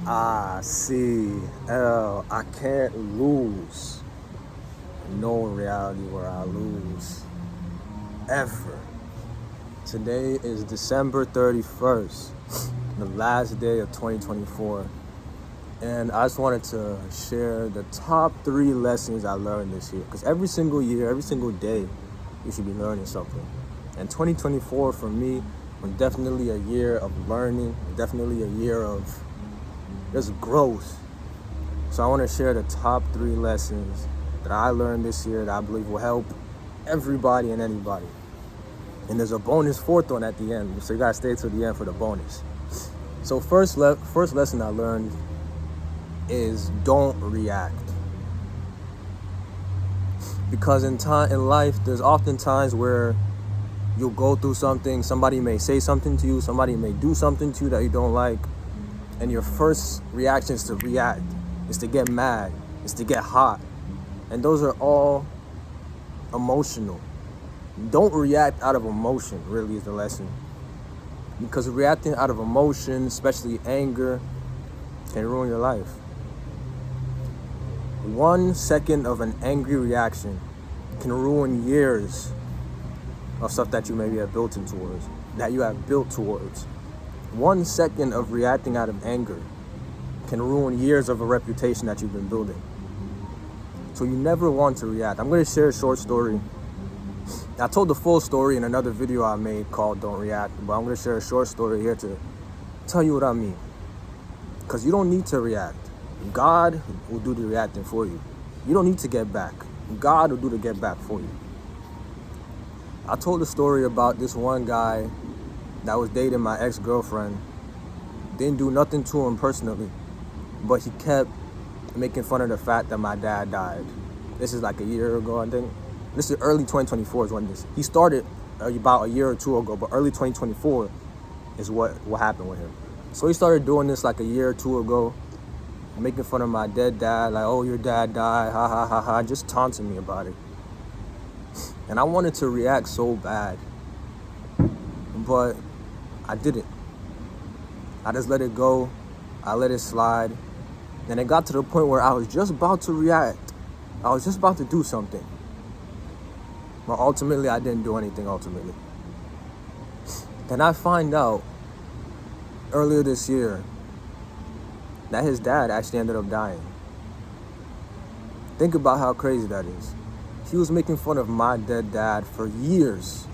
icLAAo. I can't lose. No reality where I lose. Ever. Today is December 31st, the last day of 2024. And I just wanted to share the top 3 lessons I learned this year. Because every single year, every single day, you should be learning something. And 2024 for me was definitely a year of learning, definitely a year of just growth. So I want to share the top 3 lessons that I learned this year that I believe will help everybody and anybody. And there's a bonus 4th one at the end, so you gotta stay till the end for the bonus. So first lesson I learned is don't react. Because in life, there's often times where you'll go through something, somebody may say something to you, somebody may do something to you that you don't like, and your first reaction is to react, is to get mad, is to get hot. And those are all emotional. Don't react out of emotion, really, is the lesson. Because reacting out of emotion, especially anger, can ruin your life. 1 second of an angry reaction can ruin years of stuff that you maybe have built towards. 1 second of reacting out of anger can ruin years of a reputation that you've been building. So you never want to react. I'm going to share a short story. I told the full story in another video I made called Don't React, but I'm going to share a short story here to tell you what I mean. Because you don't need to react. God will do the reacting for you. You don't need to get back. God will do the get back for you. I told a story about this one guy that was dating my ex-girlfriend. Didn't do nothing to him personally, but he kept making fun of the fact that my dad died. This is like a year ago, I think. This is early 2024 is when he started about a year or 2 ago, but early 2024 is what happened with him. So he started doing this like a year or 2 ago, making fun of my dead dad, like, oh, your dad died, ha ha ha ha, just taunting me about it. And I wanted to react so bad, but I didn't. I just let it go. I let it slide. And it got to the point where I was just about to react. I was just about to do something. But ultimately, I didn't do anything ultimately. Then I find out earlier this year that his dad actually ended up dying. Think about how crazy that is. He was making fun of my dead dad for years.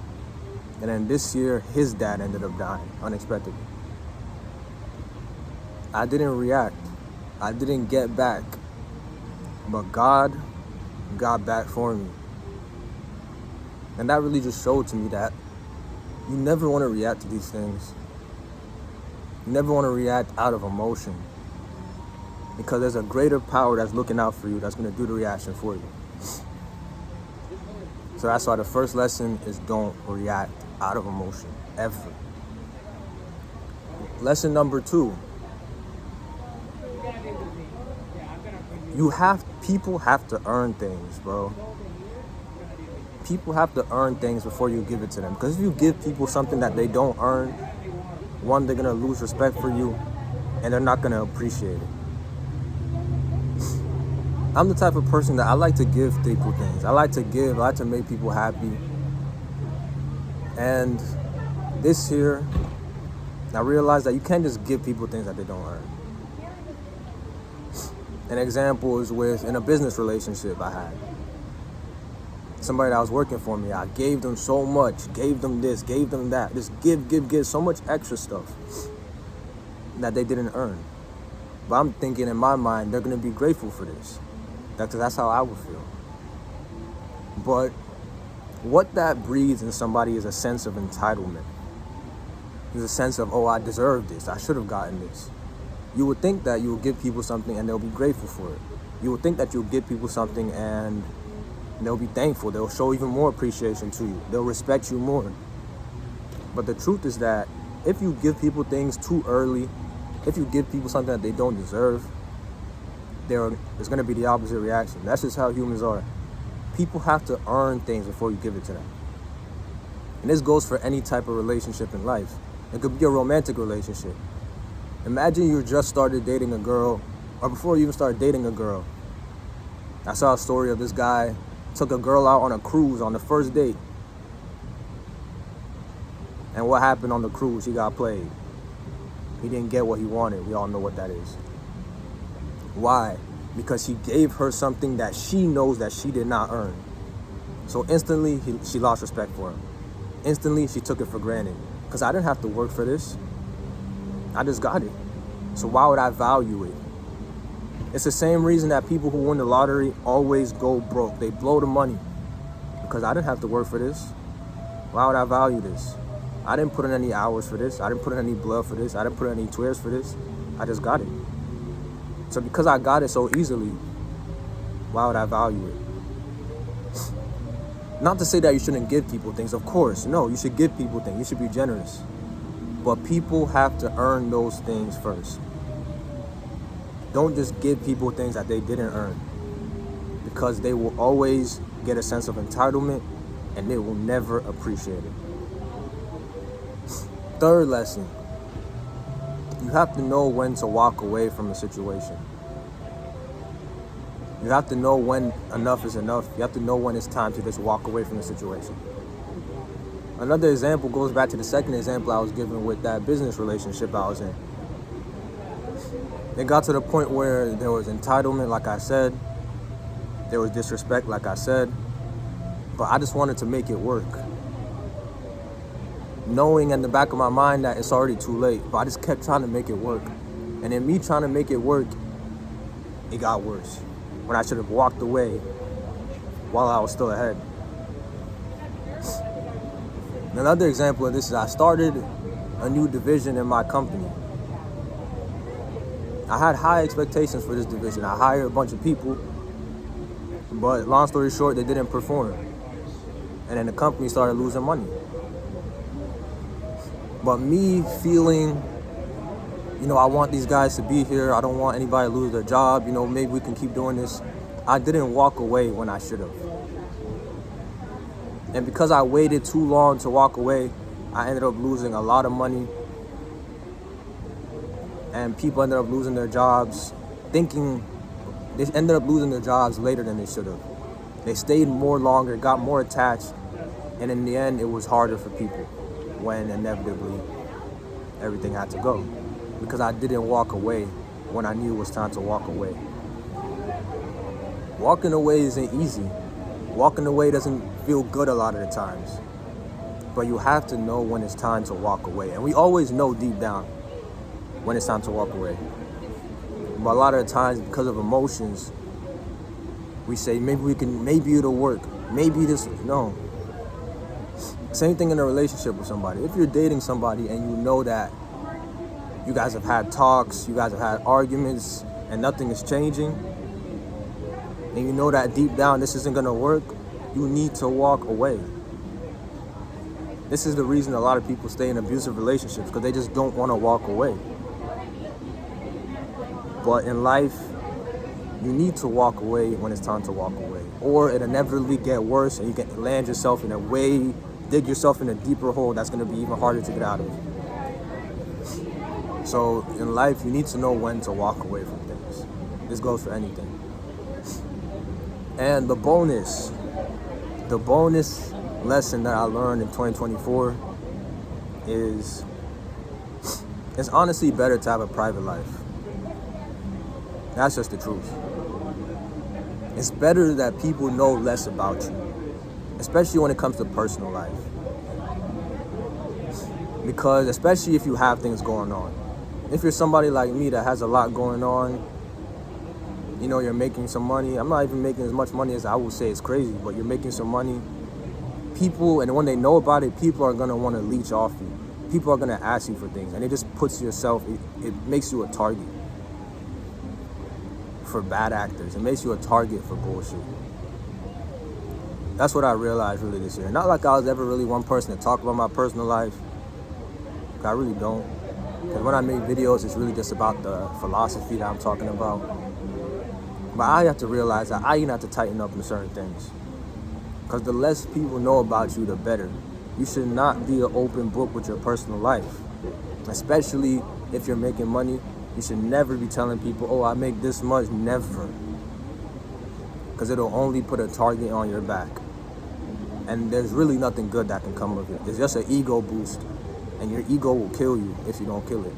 And then this year, his dad ended up dying unexpectedly. I didn't react. I didn't get back. But God got back for me. And that really just showed to me that you never want to react to these things. You never want to react out of emotion. Because there's a greater power that's looking out for you that's going to do the reaction for you. So that's why the first lesson is don't react out of emotion, ever. Lesson number 2. People have to earn things, bro. People have to earn things before you give it to them. Because if you give people something that they don't earn, 1, they're going to lose respect for you, and they're not going to appreciate it. I'm the type of person that I like to give people things. I like to make people happy. And this year, I realized that you can't just give people things that they don't earn. An example is in a business relationship I had. Somebody that was working for me, I gave them so much, gave them this, gave them that. Just give so much extra stuff that they didn't earn. But I'm thinking in my mind, they're going to be grateful for this. That's how I would feel. But what that breeds in somebody is a sense of entitlement. There's a sense of, oh, I deserve this. I should have gotten this. You would think that you will give people something and they'll be grateful for it. You would think that you'll give people something and they'll be thankful. They'll show even more appreciation to you. They'll respect you more. But the truth is that if you give people things too early, if you give people something that they don't deserve, there's going to be the opposite reaction. That's just how humans are. People have to earn things before you give it to them. And this goes for any type of relationship in life. It could be a romantic relationship. Imagine you just started dating a girl, or before you even started dating a girl. I saw a story of this guy took a girl out on a cruise on the first date. And what happened on the cruise? He got played. He didn't get what he wanted. We all know what that is. Why? Because he gave her something that she knows that she did not earn. So instantly, she lost respect for him. Instantly, she took it for granted. Because I didn't have to work for this. I just got it. So why would I value it? It's the same reason that people who win the lottery always go broke. They blow the money. Because I didn't have to work for this. Why would I value this? I didn't put in any hours for this. I didn't put in any blood for this. I didn't put in any tears for this. I just got it. So because I got it so easily, why would I value it? Not to say that you shouldn't give people things. Of course, no, you should give people things. You should be generous. But people have to earn those things first. Don't just give people things that they didn't earn. Because they will always get a sense of entitlement and they will never appreciate it. Third lesson, you have to know when to walk away from a situation. You have to know when enough is enough. You have to know when it's time to just walk away from the situation. Another example goes back to the second example I was given with that business relationship I was in. It got to the point where there was entitlement, like I said. There was disrespect, like I said. But I just wanted to make it work. Knowing in the back of my mind that it's already too late, but I just kept trying to make it work. And in me trying to make it work, it got worse. When I should have walked away while I was still ahead. Another example of this is I started a new division in my company. I had high expectations for this division. I hired a bunch of people, but long story short, they didn't perform. And then the company started losing money. But me feeling, I want these guys to be here. I don't want anybody to lose their job. Maybe we can keep doing this. I didn't walk away when I should have. And because I waited too long to walk away, I ended up losing a lot of money. And people ended up losing their jobs, they ended up losing their jobs later than they should have. They stayed longer, got more attached. And in the end, it was harder for people when inevitably everything had to go. Because I didn't walk away when I knew it was time to walk away. Walking away isn't easy. Walking away doesn't feel good a lot of the times. But you have to know when it's time to walk away. And we always know deep down when it's time to walk away. But a lot of the times, because of emotions, we say, maybe it'll work. Maybe this, no. Same thing in a relationship with somebody. If you're dating somebody and you know that you guys have had talks, you guys have had arguments, and nothing is changing, and you know that deep down this isn't gonna work, you need to walk away. This is the reason a lot of people stay in abusive relationships, because they just don't want to walk away. But in life, you need to walk away when it's time to walk away. Or it inevitably get worse and you can land yourself in dig yourself in a deeper hole that's going to be even harder to get out of. So in life, you need to know when to walk away from things. This goes for anything. And the bonus lesson that I learned in 2024 is it's honestly better to have a private life. That's just the truth. It's better that people know less about you, especially when it comes to personal life. Because especially if you have things going on. If you're somebody like me that has a lot going on, you're making some money. I'm not even making as much money as I would say it's crazy, but you're making some money. People, and when they know about it, people are going to want to leech off you. People are going to ask you for things, and it just puts yourself, it makes you a target for bad actors. It makes you a target for bullshit. That's what I realized really this year. Not like I was ever really one person to talk about my personal life. I really don't. Because when I make videos, it's really just about the philosophy that I'm talking about. But I have to realize that I even have to tighten up in certain things. Because the less people know about you, the better. You should not be an open book with your personal life. Especially if you're making money, you should never be telling people, oh, I make this much. Never. Because it'll only put a target on your back. And there's really nothing good that can come of it. It's just an ego boost. And your ego will kill you if you don't kill it.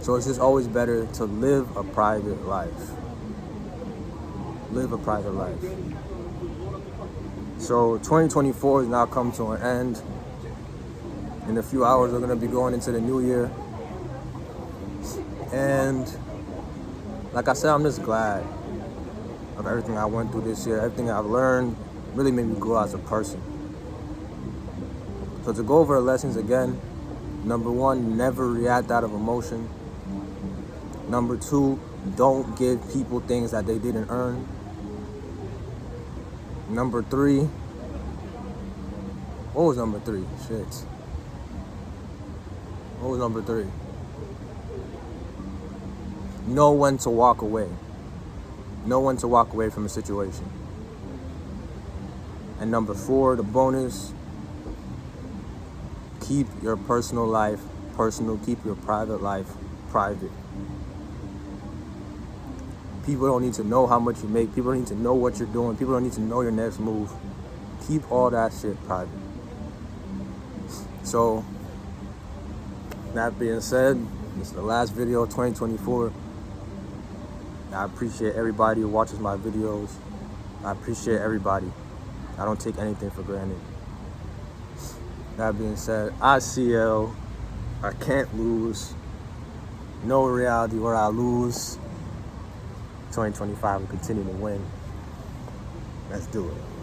So it's just always better to live a private life. Live a private life. So 2024 has now come to an end. In a few hours, we're going to be going into the new year. And like I said, I'm just glad of everything I went through this year. Everything I've learned really made me grow as a person. So to go over the lessons again, number 1, never react out of emotion. Number 2, don't give people things that they didn't earn. Number 3, what was number 3? Shit. What was number 3? Know when to walk away. Know when to walk away from a situation. And number 4, the bonus, keep your personal life personal, keep your private life private. People don't need to know how much you make. People don't need to know what you're doing. People don't need to know your next move. Keep all that shit private. So, that being said, this is the last video of 2024. I appreciate everybody who watches my videos. I appreciate everybody. I don't take anything for granted. That being said, icLAAo, I can't lose. No reality where I lose. 2025 will continue to win. Let's do it.